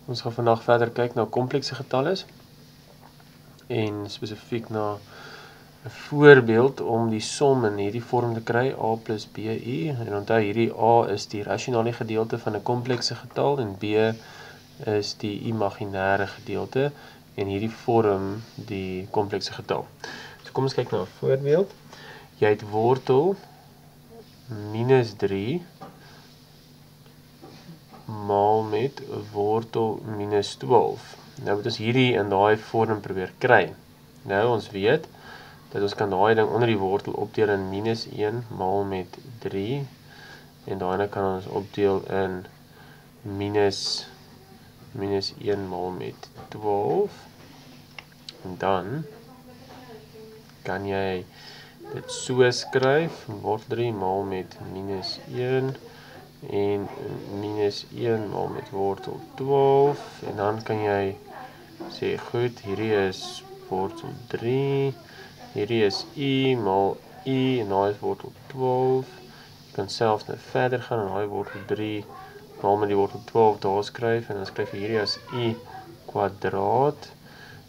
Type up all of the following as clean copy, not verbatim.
Ons gaan vandag verder kyk na komplekse getalle en spesifiek na 'n voorbeeld om die som in hierdie vorm te kry, a plus bi, en onthou hierdie a is die rasionele gedeelte van 'n komplekse getal en b is die imaginêre gedeelte en hierdie vorm die komplekse getal. So kom ons kyk na 'n voorbeeld. Jy het wortel minus 3 maal met wortel minus 12. Nou moet ons hierdie in daai vorm probeer kry. Nou ons weet dat ons kan daai ding onder die wortel opdeel in minus 1 maal met 3 en daarna kan ons opdeel in minus 1 maal met 12 en dan kan jy dit so skryf, wortel 3 maal met minus 1 en minus 1 maal met wortel 12 en dan kan jy sê goed, hierdie is wortel 3, hierdie is u maal u en daai is wortel 12. Jy kan selfs nou verder gaan en daai wortel 3 maal met die wortel 12 daar skryf en dan skryf jy hierdie as u kwadraat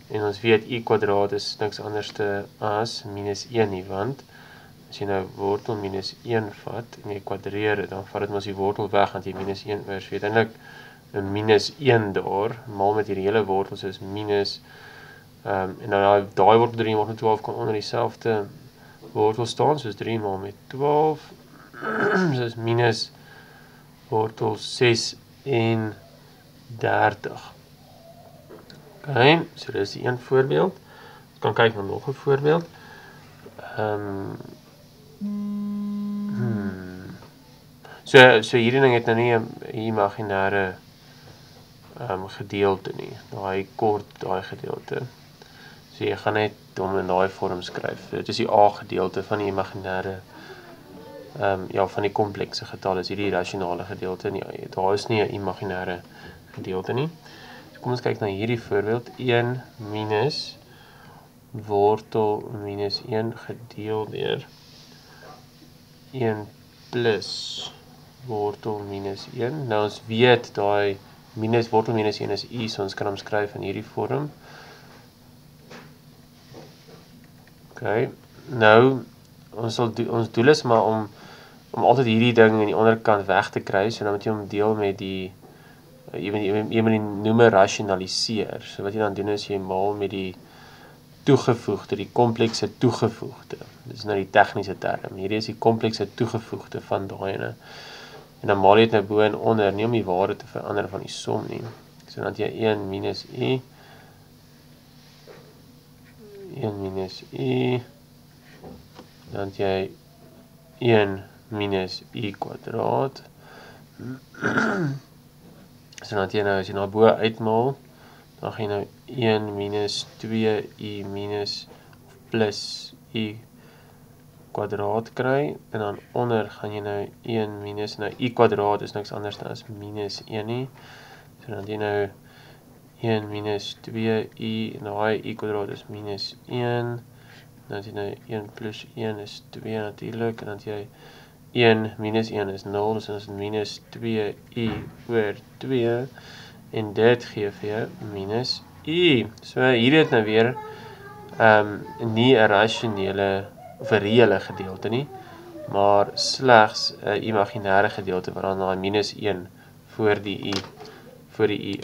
en ons weet u kwadraat is niks anderste as minus 1 nie, want as jy nou wortel minus 1 vat en jy kwadreer dit, dan vat dit mos die wortel weg, want jy minus 1 oor, so jy het eintlik 'n minus 1 daar, maal met hierdie hele wortel, so is minus, en dan daai wortel 3 en wortel 12 kan onder dieselfde wortel staan, soos 3 maal met 12, so is minus wortel 36. Okay, so dis die een voorbeeld. Ons kan kyk na nog 'n voorbeeld. So hierdie ding het nou nie 'n imaginêre gedeelte nie. Daai gedeelte. So jy gaan net hom in daai vorm skryf. Dit is die a gedeelte van die imaginêre van die komplekse getal is hierdie rasionale gedeelte nie. Daar is nie 'n imaginêre gedeelte nie. So kom ons kyk na hierdie voorbeeld. 1 minus wortel minus 1 gedeel deur 1 plus wortel minus 1. Nou ons weet daai wortel minus 1 is u, so ons kan hom skryf in hierdie vorm. Okay, nou ons doel is maar om altyd hierdie ding aan die onderkant weg te kry, so dan moet jy hom deel met die jy moet die noemer rasionaliseer. So wat jy dan doen is jy maal met die toegevoegde, die komplekse toegevoegde. Dit is nou die tegniese term. Hierdie is die komplekse toegevoegde van daai ene. En dan maal jy dit nou bo en onder, nie om die waarde te verander van die som nie. So dan het jy 1 minus u, 1 minus u, dan het jy 1 minus u kwadraat. So dan het jy nou, as jy nou bo uitmaal, dan gaan jy nou 1 minus 2u minus plus u kwadraat kry, en dan onder gaan jy nou 1 minus, nou u kwadraat is niks anders as minus 1 nie, so dan het jy nou 1 minus 2u, en daai u kwadraat is minus 1, dan het jy nou 1 plus 1 is 2 natuurlijk, en dan het jy 1 minus 1 is 0, dus dan is minus 2u oor 2, en dit gee vir jou minus u. So hier het nou weer nie 'n rasionele of 'n reële gedeelte nie, maar slegs 'n imaginêre gedeelte waar dan daai minus 1 voor die u